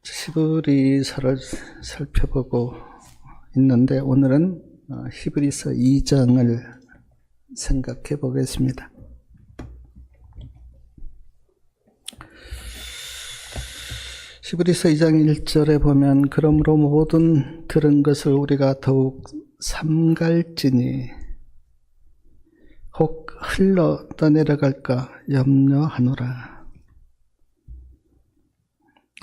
히브리서를 살펴보고 있는데 오늘은 히브리서 2장을 생각해 보겠습니다. 히브리서 2장 1절에 보면 그러므로 모든 들은 것을 우리가 더욱 삼갈지니 혹 흘러 떠내려갈까 염려하노라.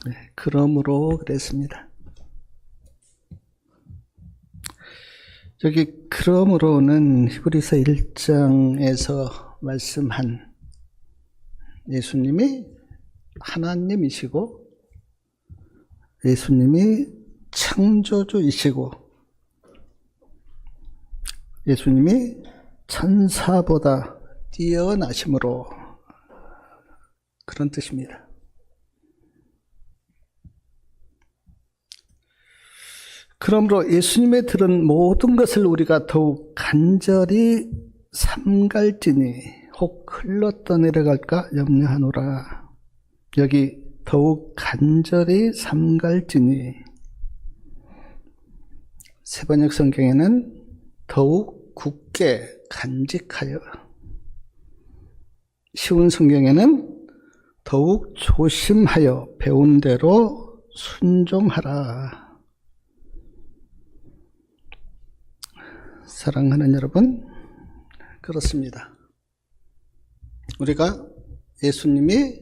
네, 그러므로 그랬습니다. 여기 그러므로는 히브리서 1장에서 말씀한 예수님이 하나님이시고 예수님이 창조주이시고 예수님이 천사보다 뛰어나심으로 그런 뜻입니다. 그러므로 예수님의 들은 모든 것을 우리가 더욱 간절히 삼갈지니 혹 흘러 떠내려갈까 염려하노라. 여기 더욱 간절히 삼갈지니 세번역 성경에는 더욱 굳게 간직하여, 쉬운 성경에는 더욱 조심하여 배운 대로 순종하라. 사랑하는 여러분, 그렇습니다. 우리가 예수님이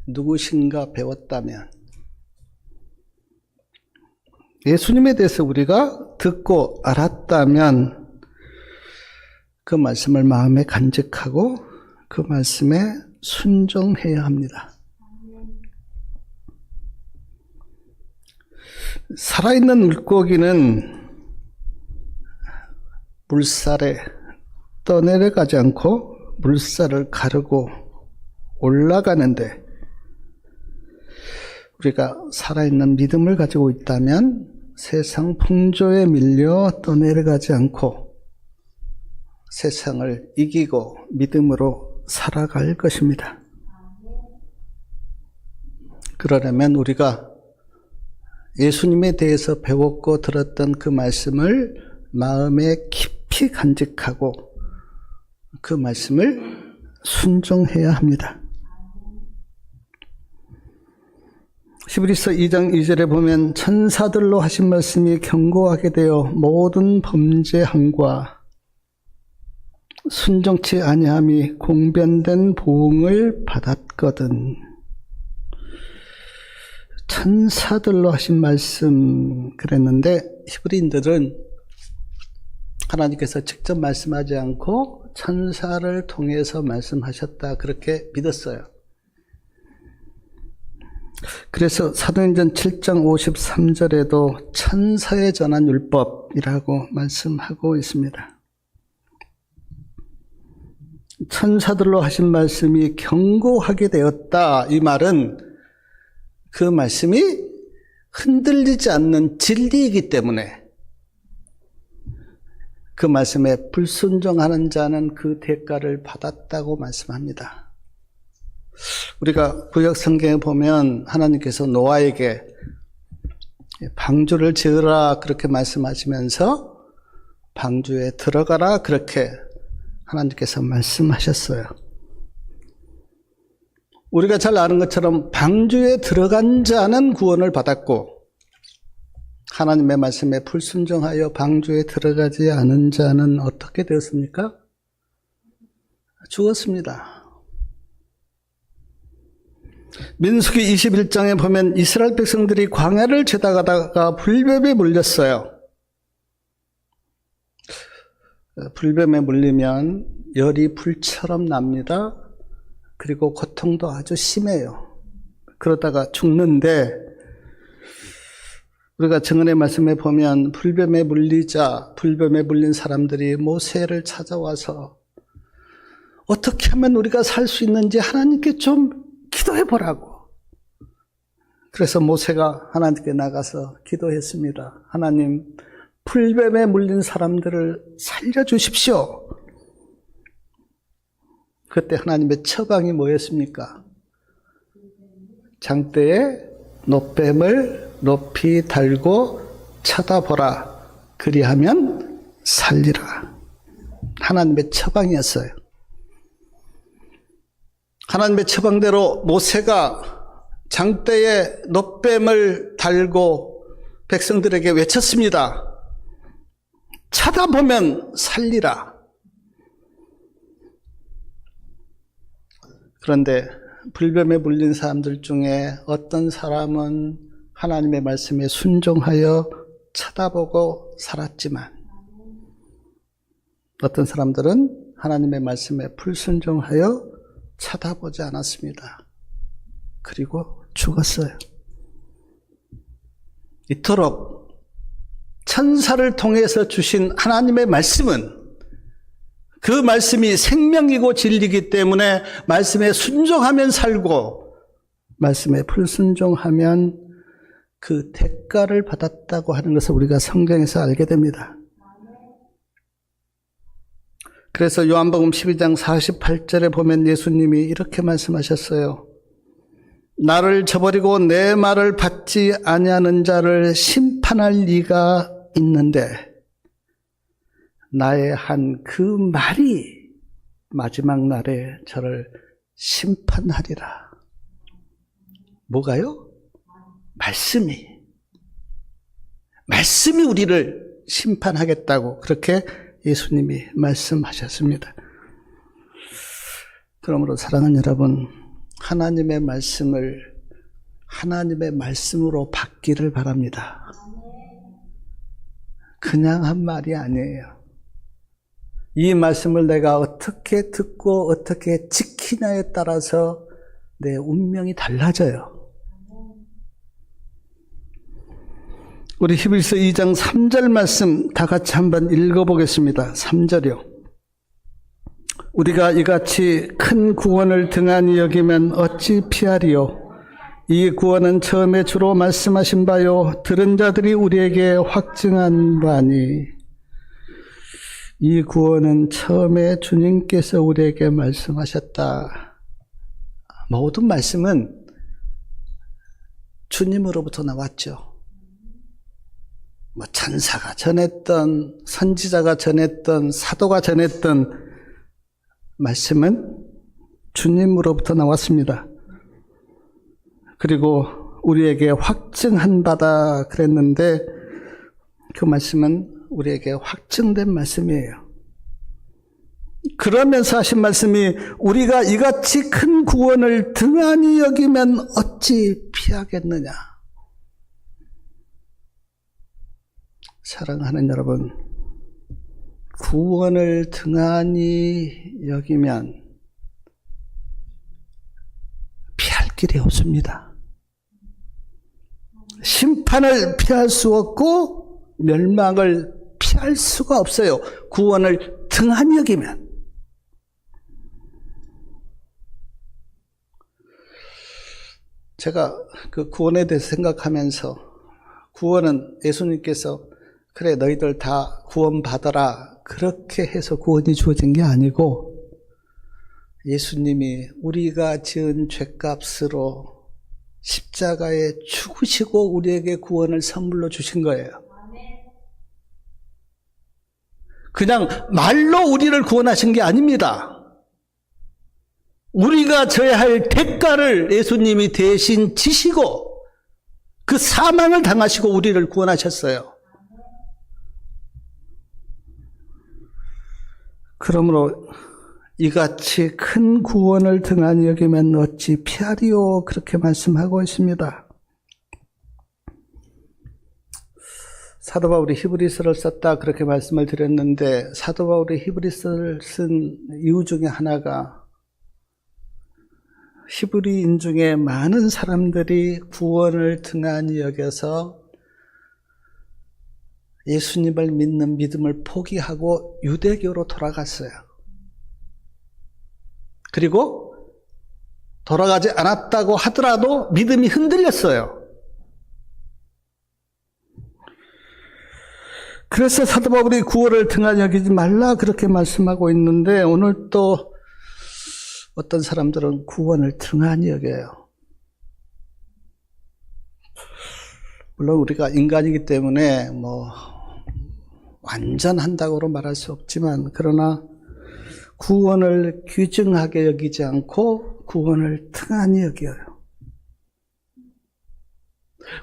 누구신가 배웠다면, 예수님에 대해서 우리가 듣고 알았다면 그 말씀을 마음에 간직하고 그 말씀에 순종해야 합니다. 살아있는 물고기는 물살에 떠내려가지 않고 물살을 가르고 올라가는데, 우리가 살아있는 믿음을 가지고 있다면 세상 풍조에 밀려 떠내려가지 않고 세상을 이기고 믿음으로 살아갈 것입니다. 그러려면 우리가 예수님에 대해서 배웠고 들었던 그 말씀을 마음에 깊이 간직하고 그 말씀을 순종해야 합니다. 히브리서 2장 2절에 보면 천사들로 하신 말씀이 견고하게 되어 모든 범죄함과 순종치 아니함이 공변된 보응을 받았거든. 천사들로 하신 말씀 그랬는데 히브리인들은 하나님께서 직접 말씀하지 않고 천사를 통해서 말씀하셨다, 그렇게 믿었어요. 그래서 사도행전 7장 53절에도 천사에 전한 율법이라고 말씀하고 있습니다. 천사들로 하신 말씀이 견고하게 되었다, 이 말은 그 말씀이 흔들리지 않는 진리이기 때문에 그 말씀에 불순종하는 자는 그 대가를 받았다고 말씀합니다. 우리가 구약 성경에 보면 하나님께서 노아에게 방주를 지으라 그렇게 말씀하시면서 방주에 들어가라 그렇게 하나님께서 말씀하셨어요. 우리가 잘 아는 것처럼 방주에 들어간 자는 구원을 받았고 하나님의 말씀에 불순종하여 방주에 들어가지 않은 자는 어떻게 되었습니까? 죽었습니다. 민수기 21장에 보면 이스라엘 백성들이 광야를 지나가다가 불뱀에 물렸어요. 불뱀에 물리면 열이 불처럼 납니다. 그리고 고통도 아주 심해요. 그러다가 죽는데, 우리가 증언의 말씀에 보면 불뱀에 물린 사람들이 모세를 찾아와서 어떻게 하면 우리가 살 수 있는지 하나님께 좀 기도해 보라고. 그래서 모세가 하나님께 나가서 기도했습니다. 하나님, 불뱀에 물린 사람들을 살려주십시오. 그때 하나님의 처방이 뭐였습니까? 장대에 놋뱀을 높이 달고 쳐다보라. 그리하면 살리라. 하나님의 처방이었어요. 하나님의 처방대로 모세가 장대에 놋뱀을 달고 백성들에게 외쳤습니다. 쳐다보면 살리라. 그런데 불뱀에 물린 사람들 중에 어떤 사람은 하나님의 말씀에 순종하여 쳐다보고 살았지만 어떤 사람들은 하나님의 말씀에 불순종하여 쳐다보지 않았습니다. 그리고 죽었어요. 이토록 천사를 통해서 주신 하나님의 말씀은 그 말씀이 생명이고 진리이기 때문에 말씀에 순종하면 살고 말씀에 불순종하면 그 대가를 받았다고 하는 것을 우리가 성경에서 알게 됩니다. 그래서 요한복음 12장 48절에 보면 예수님이 이렇게 말씀하셨어요. 나를 저버리고 내 말을 받지 아니하는 자를 심판할 리가 있는데 나의 한 그 말이 마지막 날에 저를 심판하리라. 뭐가요? 말씀이 우리를 심판하겠다고 그렇게 예수님이 말씀하셨습니다. 그러므로 사랑하는 여러분, 하나님의 말씀을 하나님의 말씀으로 받기를 바랍니다. 그냥 한 말이 아니에요. 이 말씀을 내가 어떻게 듣고 어떻게 지키냐에 따라서 내 운명이 달라져요. 우리 히브리서 2장 3절 말씀 다 같이 한번 읽어보겠습니다. 3절이요. 우리가 이같이 큰 구원을 등한히 여기면 어찌 피하리요. 이 구원은 처음에 주로 말씀하신 바요 들은 자들이 우리에게 확증한 바니. 이 구원은 처음에 주님께서 우리에게 말씀하셨다. 모든 말씀은 주님으로부터 나왔죠. 천사가 전했던, 선지자가 전했던, 사도가 전했던 말씀은 주님으로부터 나왔습니다. 그리고 우리에게 확증한 바다 그랬는데 그 말씀은 우리에게 확증된 말씀이에요. 그러면서 하신 말씀이 우리가 이같이 큰 구원을 등한히 여기면 어찌 피하겠느냐. 사랑하는 여러분, 구원을 등한히 여기면 피할 길이 없습니다. 심판을 피할 수 없고 멸망을 피할 수가 없어요. 구원을 등한히 여기면. 제가 그 구원에 대해서 생각하면서 구원은 예수님께서 그래 너희들 다 구원받아라 그렇게 해서 구원이 주어진 게 아니고 예수님이 우리가 지은 죄값으로 십자가에 죽으시고 우리에게 구원을 선물로 주신 거예요. 그냥 말로 우리를 구원하신 게 아닙니다. 우리가 져야 할 대가를 예수님이 대신 지시고 그 사망을 당하시고 우리를 구원하셨어요. 그러므로 이같이 큰 구원을 등한히 여기면 어찌 피하리요 그렇게 말씀하고 있습니다. 사도 바울이 히브리서를 썼다 그렇게 말씀을 드렸는데 사도 바울이 히브리서를 쓴 이유 중에 하나가 히브리인 중에 많은 사람들이 구원을 등한히 여겨서 예수님을 믿는 믿음을 포기하고 유대교로 돌아갔어요. 그리고 돌아가지 않았다고 하더라도 믿음이 흔들렸어요. 그래서 사도 바울이 구원을 등한히 여기지 말라 그렇게 말씀하고 있는데 오늘 또 어떤 사람들은 구원을 등한히 여겨요. 물론 우리가 인간이기 때문에 완전한다고 말할 수 없지만, 그러나 구원을 귀중하게 여기지 않고 구원을 등한히 여겨요.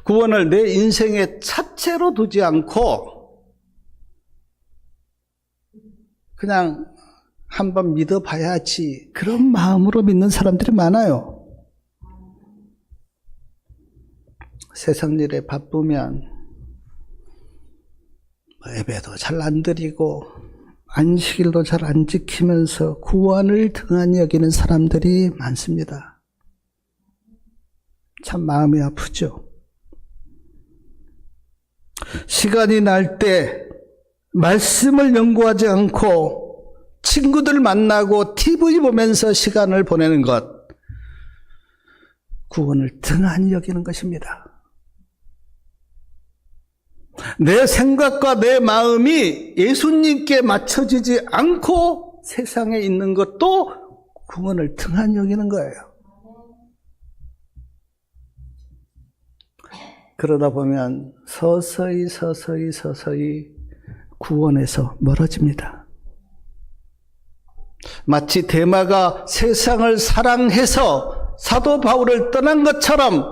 구원을 내 인생의 차체로 두지 않고 그냥 한번 믿어봐야지, 그런 마음으로 믿는 사람들이 많아요. 세상 일에 바쁘면 예배도 잘 안 드리고 안식일도 잘 안 지키면서 구원을 등한히 여기는 사람들이 많습니다. 참 마음이 아프죠. 시간이 날 때 말씀을 연구하지 않고 친구들 만나고 TV 보면서 시간을 보내는 것, 구원을 등한히 여기는 것입니다. 내 생각과 내 마음이 예수님께 맞춰지지 않고 세상에 있는 것도 구원을 등한히 여기는 거예요. 그러다 보면 서서히 구원에서 멀어집니다. 마치 데마가 세상을 사랑해서 사도 바울을 떠난 것처럼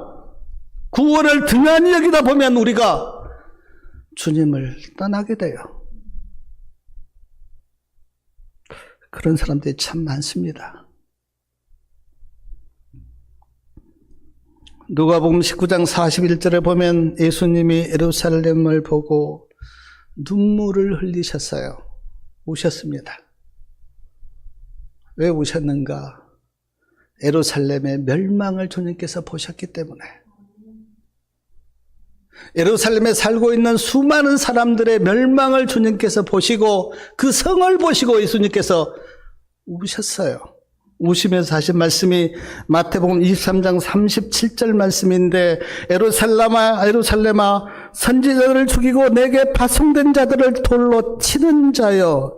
구원을 등한히 여기다 보면 우리가 주님을 떠나게 돼요. 그런 사람들이 참 많습니다. 누가복음 19장 41절에 보면 예수님이 예루살렘을 보고 눈물을 흘리셨어요. 우셨습니다. 왜 우셨는가? 예루살렘의 멸망을 주님께서 보셨기 때문에. 예루살렘에 살고 있는 수많은 사람들의 멸망을 주님께서 보시고 그 성을 보시고 예수님께서 우셨어요. 우시면서 하신 말씀이 마태복음 23장 37절 말씀인데, 예루살렘아 예루살렘아 선지자들을 죽이고 내게 파송된 자들을 돌로 치는 자여,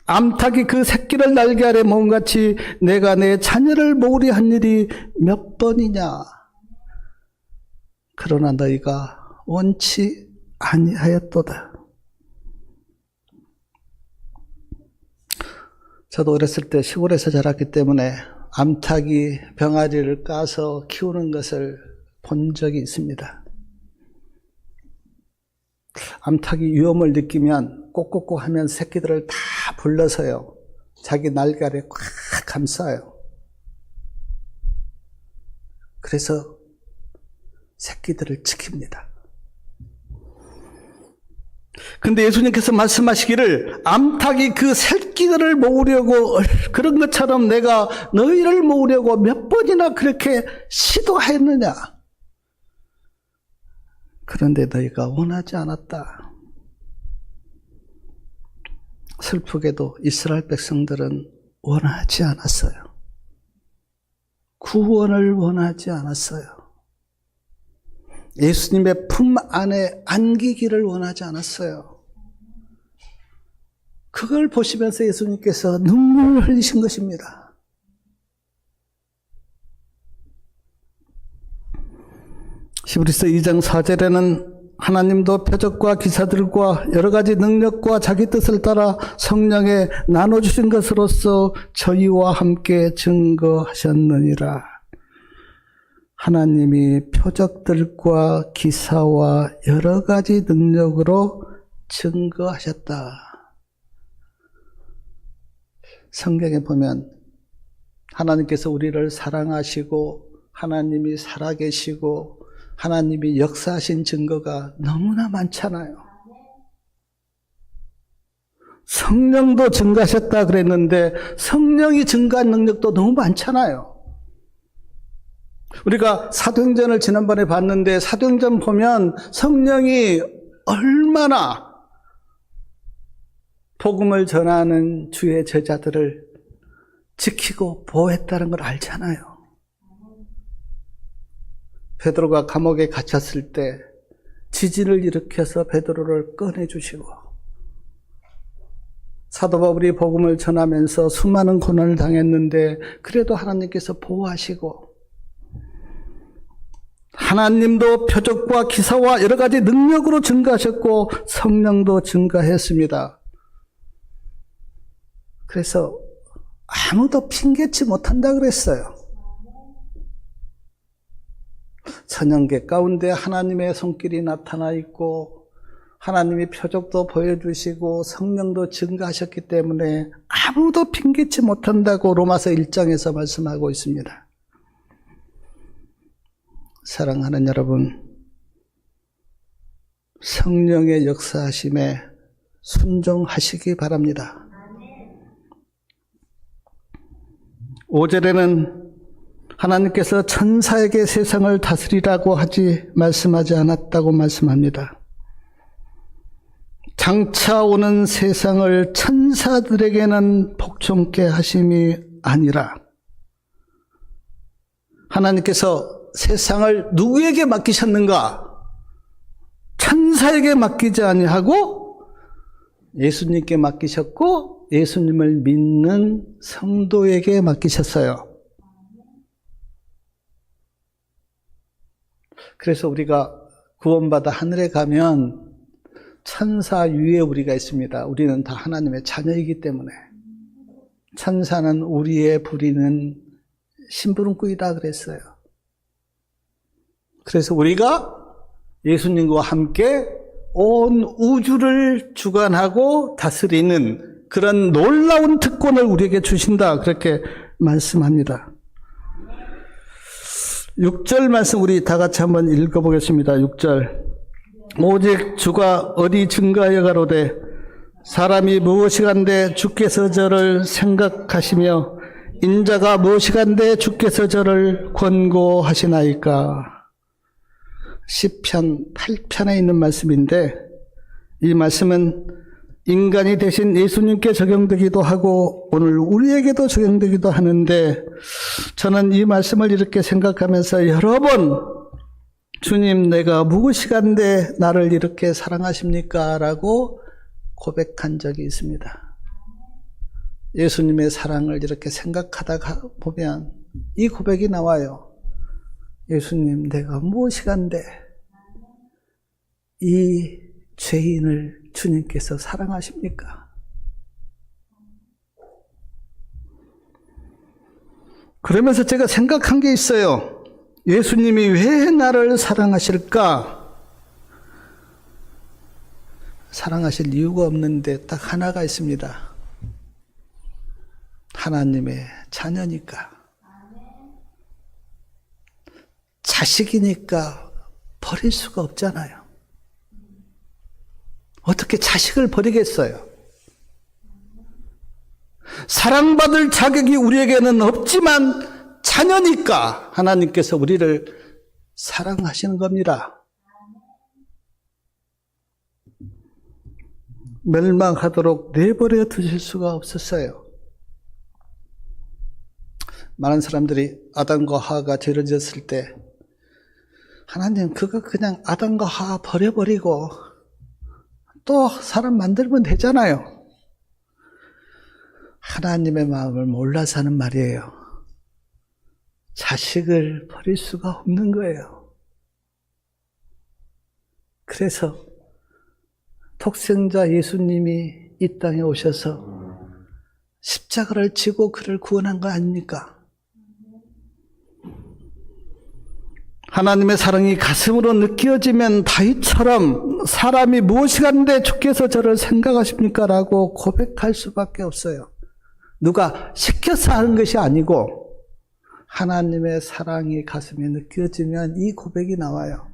암탉이 그 새끼를 날개 아래 모음같이 내가 내 자녀를 모으리 한 일이 몇 번이냐. 그러나 너희가 원치 아니하였도다. 저도 어렸을 때 시골에서 자랐기 때문에 암탉이 병아리를 까서 키우는 것을 본 적이 있습니다. 암탉이 위험을 느끼면 꼭꼭꼭 하면 새끼들을 다 불러서요, 자기 날개 아래 꽉 감싸요. 그래서 새끼들을 지킵니다. 근데 예수님께서 말씀하시기를, 암탉이 그 새끼들을 모으려고 그런 것처럼 내가 너희를 모으려고 몇 번이나 그렇게 시도했느냐. 그런데 너희가 원하지 않았다. 슬프게도 이스라엘 백성들은 원하지 않았어요. 구원을 원하지 않았어요. 예수님의 품 안에 안기기를 원하지 않았어요. 그걸 보시면서 예수님께서 눈물을 흘리신 것입니다. 히브리서 2장 4절에는 하나님도 표적과 기사들과 여러 가지 능력과 자기 뜻을 따라 성령에 나눠주신 것으로서 저희와 함께 증거하셨느니라. 하나님이 표적들과 기사와 여러 가지 능력으로 증거하셨다. 성경에 보면 하나님께서 우리를 사랑하시고 하나님이 살아계시고 하나님이 역사하신 증거가 너무나 많잖아요. 성령도 증거하셨다 그랬는데 성령이 증거한 능력도 너무 많잖아요. 우리가 사도행전을 지난번에 봤는데 사도행전 보면 성령이 얼마나 복음을 전하는 주의 제자들을 지키고 보호했다는 걸 알잖아요. 베드로가 감옥에 갇혔을 때 지진을 일으켜서 베드로를 꺼내주시고, 사도 바울이 복음을 전하면서 수많은 고난을 당했는데 그래도 하나님께서 보호하시고, 하나님도 표적과 기사와 여러 가지 능력으로 증가하셨고 성령도 증가했습니다. 그래서 아무도 핑계치 못한다 그랬어요. 천연계 가운데 하나님의 손길이 나타나 있고 하나님이 표적도 보여주시고 성령도 증가하셨기 때문에 아무도 핑계치 못한다고 로마서 1장에서 말씀하고 있습니다. 사랑하는 여러분, 성령의 역사하심에 순종하시기 바랍니다. 5절에는 하나님께서 천사에게 세상을 다스리라고 말씀하지 않았다고 말씀합니다. 장차 오는 세상을 천사들에게는 복종케 하심이 아니라 하나님께서 세상을 누구에게 맡기셨는가? 천사에게 맡기지 아니하고 예수님께 맡기셨고 예수님을 믿는 성도에게 맡기셨어요. 그래서 우리가 구원받아 하늘에 가면 천사 위에 우리가 있습니다. 우리는 다 하나님의 자녀이기 때문에. 천사는 우리의 부리는 심부름꾼이다 그랬어요. 그래서 우리가 예수님과 함께 온 우주를 주관하고 다스리는 그런 놀라운 특권을 우리에게 주신다, 그렇게 말씀합니다. 6절 말씀 우리 다 같이 한번 읽어보겠습니다. 6절. 오직 주가 어디 증거하여 가로되 사람이 무엇이간데 주께서 저를 생각하시며 인자가 무엇이간데 주께서 저를 권고하시나이까. 시편 8편에 있는 말씀인데 이 말씀은 인간이 대신 예수님께 적용되기도 하고 오늘 우리에게도 적용되기도 하는데 저는 이 말씀을 이렇게 생각하면서 여러 번 주님 내가 무엇이간데 나를 이렇게 사랑하십니까? 라고 고백한 적이 있습니다. 예수님의 사랑을 이렇게 생각하다가 보면 이 고백이 나와요. 예수님 내가 무엇이간데 이 죄인을 주님께서 사랑하십니까? 그러면서 제가 생각한 게 있어요. 예수님이 왜 나를 사랑하실까? 사랑하실 이유가 없는데 딱 하나가 있습니다. 하나님의 자녀니까. 자식이니까 버릴 수가 없잖아요. 어떻게 자식을 버리겠어요? 사랑받을 자격이 우리에게는 없지만 자녀니까 하나님께서 우리를 사랑하시는 겁니다. 멸망하도록 내버려 두실 수가 없었어요. 많은 사람들이 아담과 하와가 죄를 지었을 때 하나님 그거 그냥 아담과 하와 버려버리고 또 사람 만들면 되잖아요. 하나님의 마음을 몰라서 하는 말이에요. 자식을 버릴 수가 없는 거예요. 그래서 독생자 예수님이 이 땅에 오셔서 십자가를 지고 그를 구원한 거 아닙니까? 하나님의 사랑이 가슴으로 느껴지면 다윗처럼 사람이 무엇이간데 주께서 저를 생각하십니까? 라고 고백할 수밖에 없어요. 누가 시켜서 하는 것이 아니고 하나님의 사랑이 가슴에 느껴지면 이 고백이 나와요.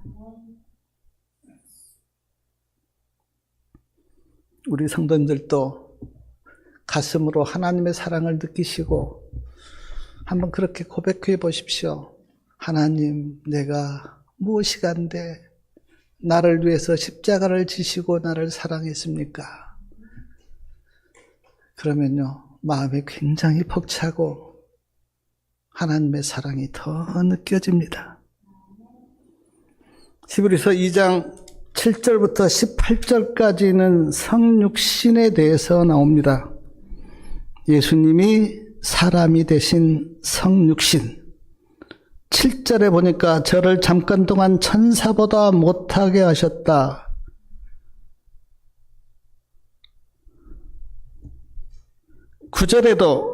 우리 성도님들도 가슴으로 하나님의 사랑을 느끼시고 한번 그렇게 고백해 보십시오. 하나님, 내가 무엇이간데 나를 위해서 십자가를 지시고 나를 사랑했습니까? 그러면요, 마음이 굉장히 벅차고 하나님의 사랑이 더 느껴집니다. 히브리서 2장 7절부터 18절까지는 성육신에 대해서 나옵니다. 예수님이 사람이 되신 성육신. 7절에 보니까 저를 잠깐 동안 천사보다 못하게 하셨다. 9절에도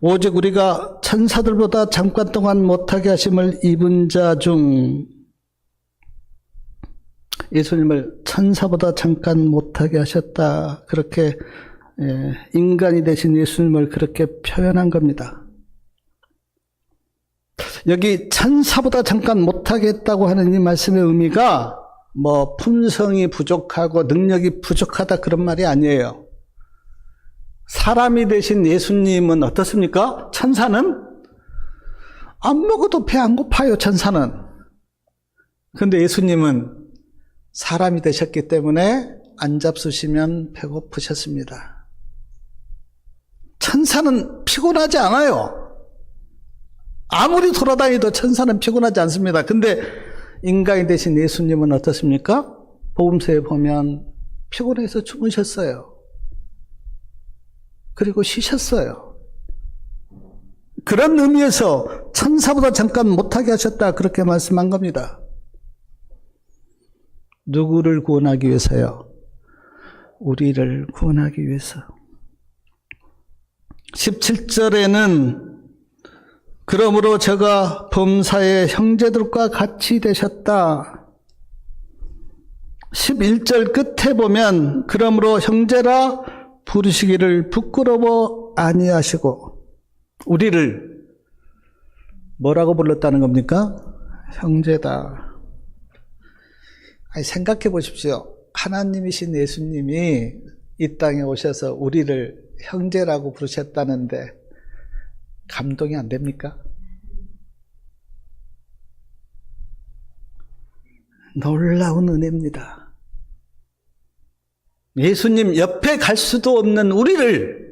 오직 우리가 천사들보다 잠깐 동안 못하게 하심을 입은 자 중 예수님을 천사보다 잠깐 못하게 하셨다. 그렇게 인간이 되신 예수님을 그렇게 표현한 겁니다. 여기 천사보다 잠깐 못하게 했다고 하는 이 말씀의 의미가 뭐 품성이 부족하고 능력이 부족하다 그런 말이 아니에요. 사람이 되신 예수님은 어떻습니까? 천사는 안 먹어도 배 안 고파요. 천사는. 그런데 예수님은 사람이 되셨기 때문에 안 잡수시면 배고프셨습니다. 천사는 피곤하지 않아요. 아무리 돌아다니도 천사는 피곤하지 않습니다. 근데 인간이 되신 예수님은 어떻습니까? 복음서에 보면 피곤해서 주무셨어요. 그리고 쉬셨어요. 그런 의미에서 천사보다 잠깐 못하게 하셨다 그렇게 말씀한 겁니다. 누구를 구원하기 위해서요? 우리를 구원하기 위해서. 17절에는 그러므로 저가 범사의 형제들과 같이 되셨다. 11절 끝에 보면 그러므로 형제라 부르시기를 부끄러워 아니하시고 우리를 뭐라고 불렀다는 겁니까? 형제다. 아니, 생각해 보십시오. 하나님이신 예수님이 이 땅에 오셔서 우리를 형제라고 부르셨다는데 감동이 안 됩니까? 놀라운 은혜입니다. 예수님 옆에 갈 수도 없는 우리를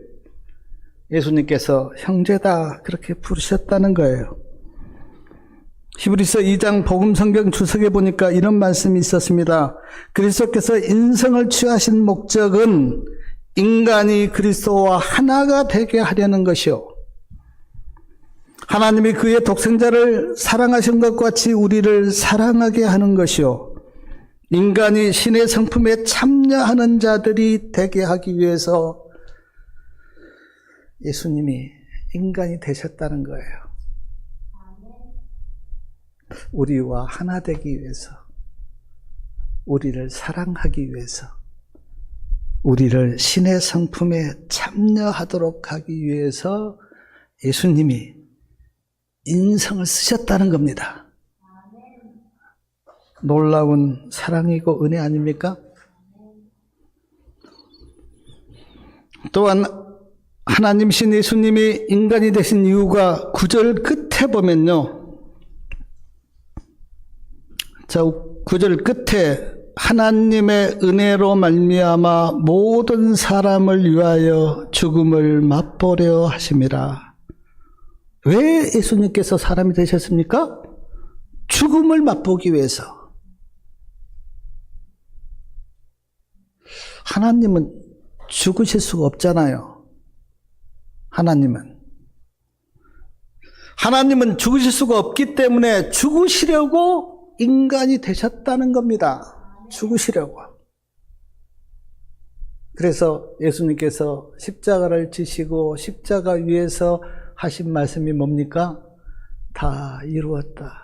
예수님께서 형제다 그렇게 부르셨다는 거예요. 히브리서 2장 복음성경 주석에 보니까 이런 말씀이 있었습니다. 그리스도께서 인성을 취하신 목적은 인간이 그리스도와 하나가 되게 하려는 것이요. 하나님이 그의 독생자를 사랑하신 것과 같이 우리를 사랑하게 하는 것이요. 인간이 신의 성품에 참여하는 자들이 되게 하기 위해서 예수님이 인간이 되셨다는 거예요. 우리와 하나 되기 위해서, 우리를 사랑하기 위해서, 우리를 신의 성품에 참여하도록 하기 위해서 예수님이 인성을 쓰셨다는 겁니다. 놀라운 사랑이고 은혜 아닙니까? 또한 하나님이신 예수님이 인간이 되신 이유가 9절 끝에 보면요. 자, 9절 끝에 하나님의 은혜로 말미암아 모든 사람을 위하여 죽음을 맛보려 하심이라. 왜 예수님께서 사람이 되셨습니까? 죽음을 맛보기 위해서. 하나님은 죽으실 수가 없잖아요. 하나님은 죽으실 수가 없기 때문에 죽으시려고 인간이 되셨다는 겁니다. 죽으시려고. 그래서 예수님께서 십자가를 지시고 십자가 위에서 하신 말씀이 뭡니까? 다 이루었다.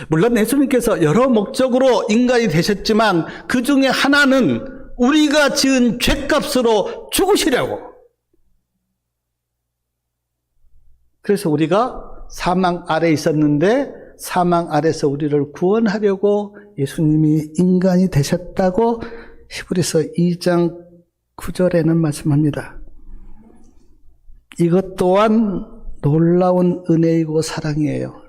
물론 예수님께서 여러 목적으로 인간이 되셨지만 그 중에 하나는 우리가 지은 죄값으로 죽으시려고. 그래서 우리가 사망 아래 있었는데 사망 아래서 우리를 구원하려고 예수님이 인간이 되셨다고 히브리서 2장 9절에는 말씀합니다. 이것 또한 놀라운 은혜이고 사랑이에요.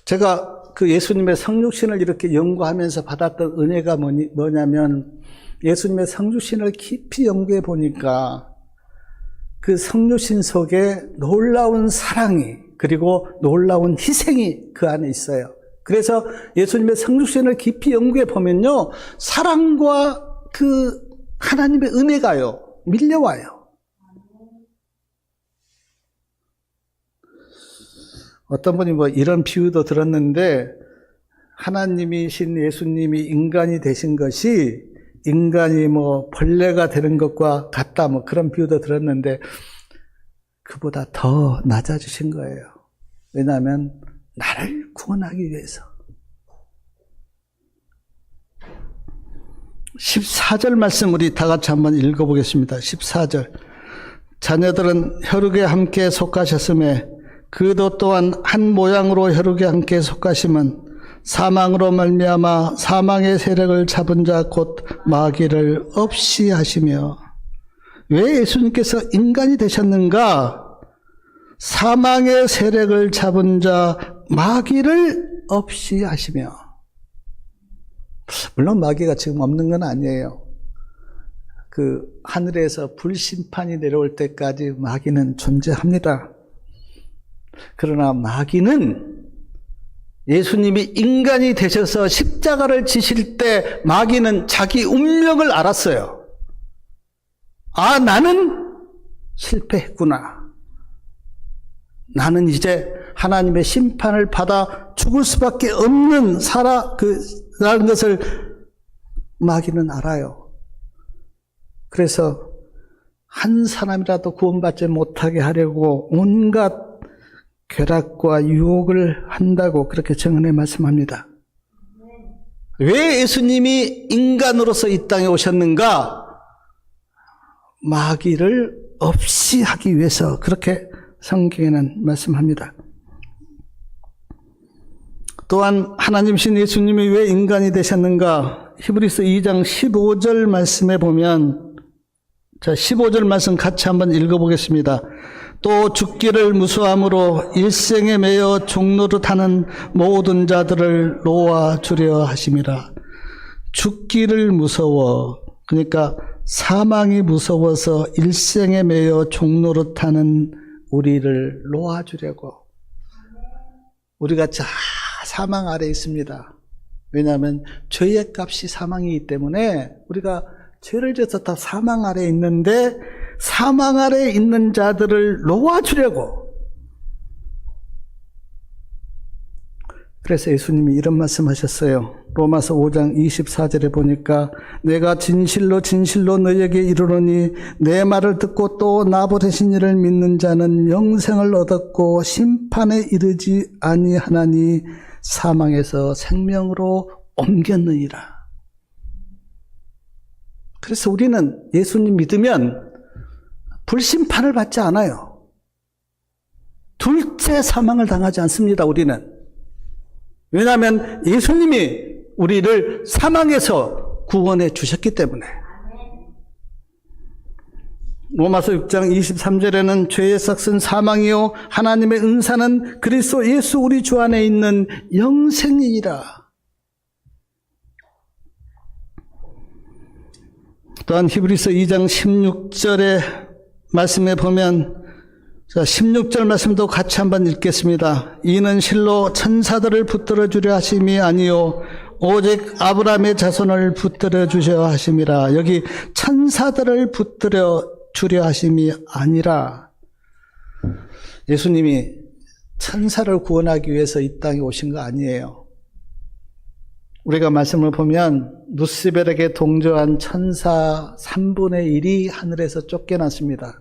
제가 그 예수님의 성육신을 이렇게 연구하면서 받았던 은혜가 뭐냐면 예수님의 성육신을 깊이 연구해 보니까 그 성육신 속에 놀라운 사랑이 그리고 놀라운 희생이 그 안에 있어요. 그래서 예수님의 성육신을 깊이 연구해 보면요, 사랑과 그 하나님의 은혜가요 밀려와요. 어떤 분이 뭐 이런 비유도 들었는데, 하나님이신 예수님이 인간이 되신 것이 인간이 뭐 벌레가 되는 것과 같다, 뭐 그런 비유도 들었는데, 그보다 더 낮아지신 거예요. 왜냐하면 나를 구원하기 위해서. 14절 말씀 우리 다 같이 한번 읽어보겠습니다. 14절. 자녀들은 혈육에 함께 속하셨음에 그도 또한 한 모양으로 혈육에 함께 속하심은 사망으로 말미암아 사망의 세력을 잡은 자 곧 마귀를 없이 하시며. 왜 예수님께서 인간이 되셨는가? 사망의 세력을 잡은 자 마귀를 없이 하시며. 물론 마귀가 지금 없는 건 아니에요. 그 하늘에서 불심판이 내려올 때까지 마귀는 존재합니다. 그러나 마귀는 예수님이 인간이 되셔서 십자가를 지실 때 마귀는 자기 운명을 알았어요. 아, 나는 실패했구나. 나는 이제 하나님의 심판을 받아 죽을 수밖에 없는 라는 것을 마귀는 알아요. 그래서 한 사람이라도 구원받지 못하게 하려고 온갖 괴락과 유혹을 한다고 그렇게 정언해 말씀합니다. 왜 예수님이 인간으로서 이 땅에 오셨는가? 마귀를 없이 하기 위해서, 그렇게 성경에는 말씀합니다. 또한 하나님이신 예수님이 왜 인간이 되셨는가? 히브리서 2장 15절 말씀에 보면, 자, 15절 말씀 같이 한번 읽어보겠습니다. 또 죽기를 무수함으로 일생에 매여 종노릇하는 모든 자들을 놓아주려 하심이라. 죽기를 무서워, 그러니까 사망이 무서워서 일생에 매여 종노릇하는 우리를 놓아주려고. 우리가 다 사망 아래에 있습니다. 왜냐하면 죄의 값이 사망이기 때문에 우리가 죄를 져서 다 사망 아래에 있는데, 사망 아래에 있는 자들을 놓아주려고. 그래서 예수님이 이런 말씀하셨어요. 로마서 5장 24절에 보니까 내가 진실로 진실로 너희에게 이르노니 내 말을 듣고 또 나 보내신 이를 믿는 자는 영생을 얻었고 심판에 이르지 아니하나니 사망에서 생명으로 옮겼느니라. 그래서 우리는 예수님 믿으면 불심판을 받지 않아요. 둘째 사망을 당하지 않습니다, 우리는. 왜냐하면 예수님이 우리를 사망에서 구원해 주셨기 때문에. 로마서 6장 23절에는 죄의 삭은 사망이요 하나님의 은사는 그리스도 예수 우리 주 안에 있는 영생이니라. 또한 히브리서 2장 16절의 말씀에 보면, 자, 16절 말씀도 같이 한번 읽겠습니다. 이는 실로 천사들을 붙들어 주려 하심이 아니요 오직 아브라함의 자손을 붙들어 주려 하심이라. 여기 천사들을 붙들어 주려 하심이 아니라, 예수님이 천사를 구원하기 위해서 이 땅에 오신 거 아니에요. 우리가 말씀을 보면 누시벨에게 동조한 천사 3분의 1이 하늘에서 쫓겨났습니다.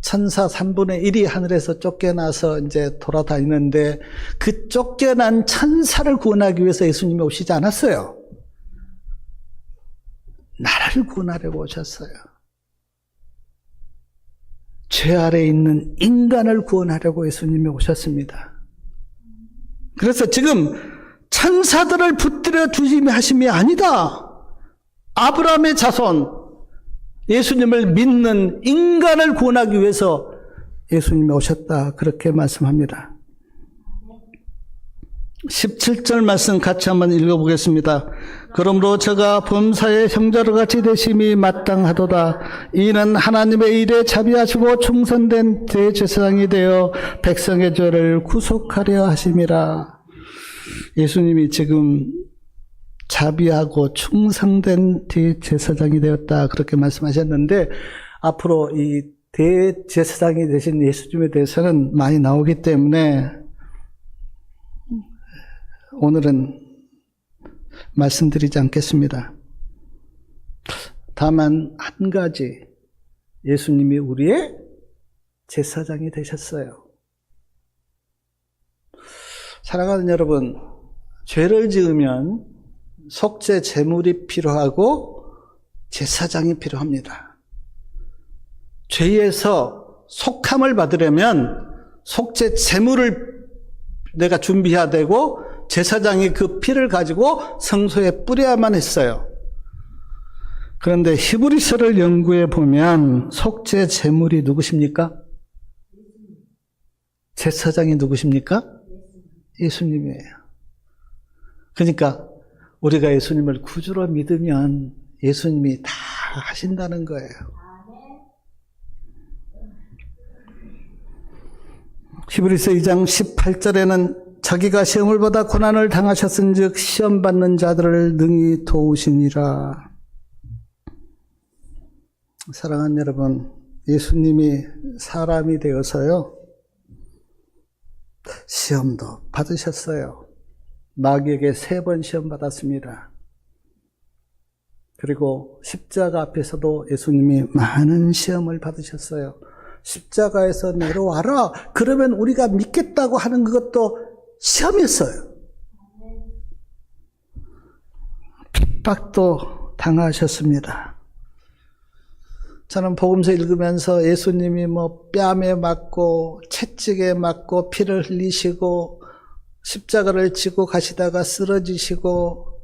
천사 3분의 1이 하늘에서 쫓겨나서 이제 돌아다니는데, 그 쫓겨난 천사를 구원하기 위해서 예수님이 오시지 않았어요. 나를 구원하려고 오셨어요. 죄 아래에 있는 인간을 구원하려고 예수님이 오셨습니다. 그래서 지금 천사들을 붙들어 주심이 하심이 아니다. 아브라함의 자손, 예수님을 믿는 인간을 구원하기 위해서 예수님이 오셨다, 그렇게 말씀합니다. 17절 말씀 같이 한번 읽어보겠습니다. 그러므로 저가 범사의 형제로 같이 되심이 마땅하도다. 이는 하나님의 일에 자비하시고 충성된 대제사장이 되어 백성의 죄를 구속하려 하심이라. 예수님이 지금 자비하고 충성된 대제사장이 되었다, 그렇게 말씀하셨는데, 앞으로 이 대제사장이 되신 예수님에 대해서는 많이 나오기 때문에 오늘은 말씀드리지 않겠습니다. 다만 한 가지, 예수님이 우리의 제사장이 되셨어요. 사랑하는 여러분, 죄를 지으면 속죄 제물이 필요하고 제사장이 필요합니다. 죄에서 속함을 받으려면 속죄 제물을 내가 준비해야 되고 제사장이 그 피를 가지고 성소에 뿌려야만 했어요. 그런데 히브리서를 연구해 보면 속죄 제물이 누구십니까? 제사장이 누구십니까? 예수님이에요. 그러니까 우리가 예수님을 구주로 믿으면 예수님이 다 하신다는 거예요. 히브리서 2장 18절에는 자기가 시험을 받아 고난을 당하셨은즉 시험 받는 자들을 능히 도우시니라. 사랑하는 여러분, 예수님이 사람이 되어서요 시험도 받으셨어요. 마귀에게 3번 시험 받았습니다. 그리고 십자가 앞에서도 예수님이 많은 시험을 받으셨어요. 십자가에서 내려와라. 그러면 우리가 믿겠다고 하는 그것도 시험이었어요. 핍박도 당하셨습니다. 저는 복음서 읽으면서 예수님이 뺨에 맞고 채찍에 맞고 피를 흘리시고 십자가를 지고 가시다가 쓰러지시고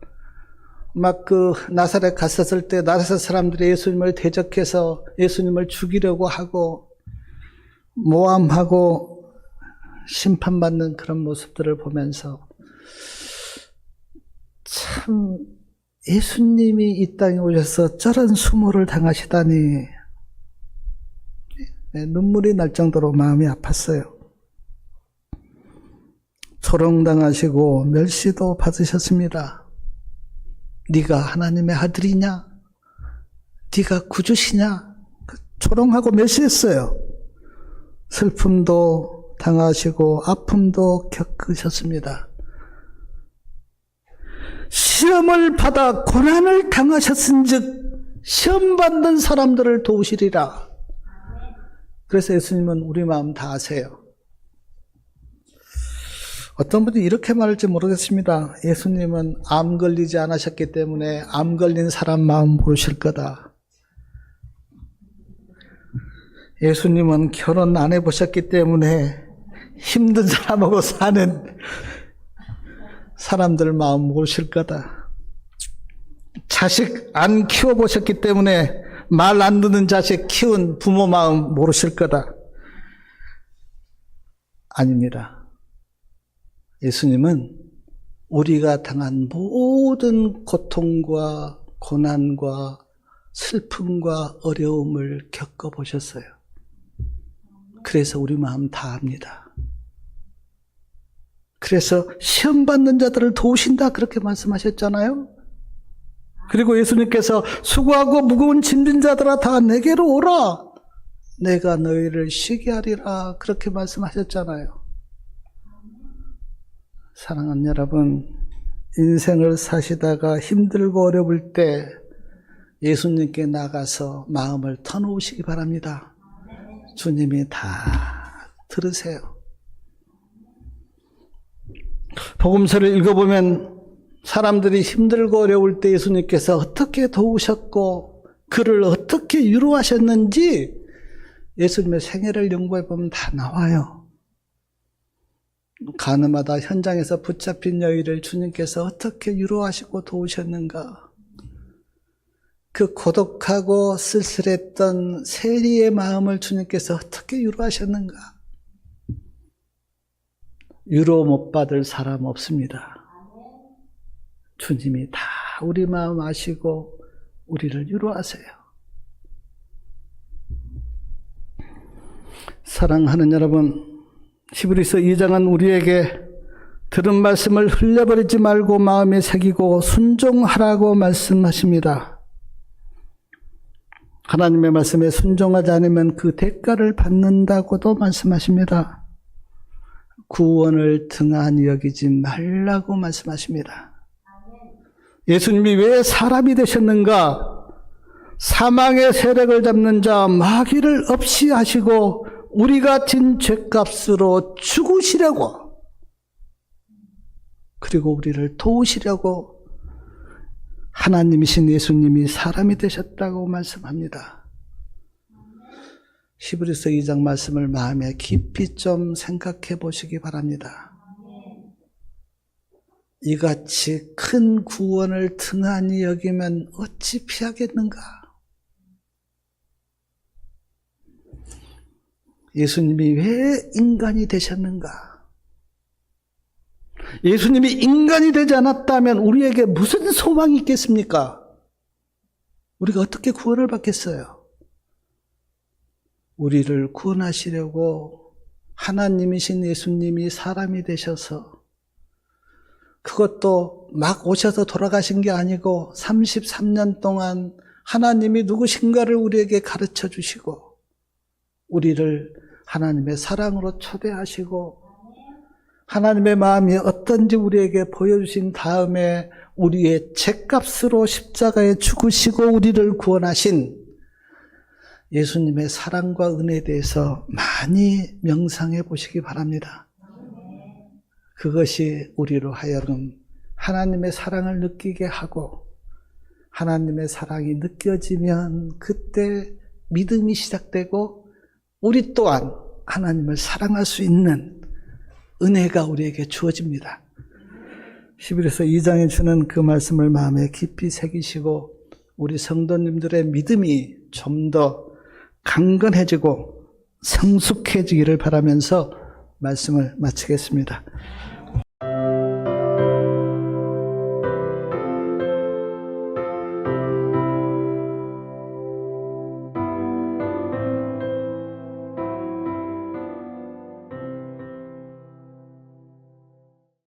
막 나사렛 갔었을 때 나사렛 사람들이 예수님을 대적해서 예수님을 죽이려고 하고 모함하고 심판받는 그런 모습들을 보면서 참 예수님이 이 땅에 오셔서 저런 수모를 당하시다니 눈물이 날 정도로 마음이 아팠어요. 조롱당하시고 멸시도 받으셨습니다. 네가 하나님의 아들이냐? 네가 구주시냐? 조롱하고 멸시했어요. 슬픔도 당하시고 아픔도 겪으셨습니다. 시험을 받아 고난을 당하셨은즉 시험 받는 사람들을 도우시리라. 그래서 예수님은 우리 마음 다 아세요. 어떤 분이 이렇게 말할지 모르겠습니다. 예수님은 암 걸리지 않으셨기 때문에 암 걸린 사람 마음 모르실 거다. 예수님은 결혼 안 해보셨기 때문에 힘든 사람하고 사는 사람들 마음 모르실 거다. 자식 안 키워보셨기 때문에 말 안 듣는 자식 키운 부모 마음 모르실 거다. 아닙니다. 예수님은 우리가 당한 모든 고통과 고난과 슬픔과 어려움을 겪어보셨어요. 그래서 우리 마음 다 압니다. 그래서 시험 받는 자들을 도우신다 그렇게 말씀하셨잖아요. 그리고 예수님께서 수고하고 무거운 짐진 자들아 다 내게로 오라. 내가 너희를 쉬게 하리라 그렇게 말씀하셨잖아요. 사랑하는 여러분, 인생을 사시다가 힘들고 어려울 때 예수님께 나가서 마음을 터놓으시기 바랍니다. 주님이 다 들으세요. 복음서를 읽어보면 사람들이 힘들고 어려울 때 예수님께서 어떻게 도우셨고 그를 어떻게 위로하셨는지 예수님의 생애를 연구해보면 다 나와요. 가늠하다 현장에서 붙잡힌 여인을 주님께서 어떻게 위로하시고 도우셨는가. 그 고독하고 쓸쓸했던 세리의 마음을 주님께서 어떻게 위로하셨는가. 위로 못 받을 사람 없습니다. 주님이 다 우리 마음 아시고 우리를 위로하세요. 사랑하는 여러분, 히브리서 2장은 우리에게 들은 말씀을 흘려버리지 말고 마음에 새기고 순종하라고 말씀하십니다. 하나님의 말씀에 순종하지 않으면 그 대가를 받는다고도 말씀하십니다. 구원을 등한히 여기지 말라고 말씀하십니다. 예수님이 왜 사람이 되셨는가? 사망의 세력을 잡는 자 마귀를 없이 하시고 우리가 진 죄값으로 죽으시려고, 그리고 우리를 도우시려고 하나님이신 예수님이 사람이 되셨다고 말씀합니다. 히브리서 2장 말씀을 마음에 깊이 좀 생각해 보시기 바랍니다. 이같이 큰 구원을 등한히 여기면 어찌 피하겠는가? 예수님이 왜 인간이 되셨는가? 예수님이 인간이 되지 않았다면 우리에게 무슨 소망이 있겠습니까? 우리가 어떻게 구원을 받겠어요? 우리를 구원하시려고 하나님이신 예수님이 사람이 되셔서, 그것도 막 오셔서 돌아가신 게 아니고 33년 동안 하나님이 누구신가를 우리에게 가르쳐 주시고 우리를 하나님의 사랑으로 초대하시고 하나님의 마음이 어떤지 우리에게 보여주신 다음에 우리의 죄값으로 십자가에 죽으시고 우리를 구원하신 예수님의 사랑과 은혜에 대해서 많이 명상해 보시기 바랍니다. 그것이 우리로 하여금 하나님의 사랑을 느끼게 하고, 하나님의 사랑이 느껴지면 그때 믿음이 시작되고 우리 또한 하나님을 사랑할 수 있는 은혜가 우리에게 주어집니다. 히브리서 2장에 주는 그 말씀을 마음에 깊이 새기시고 우리 성도님들의 믿음이 좀 더 강건해지고 성숙해지기를 바라면서 말씀을 마치겠습니다.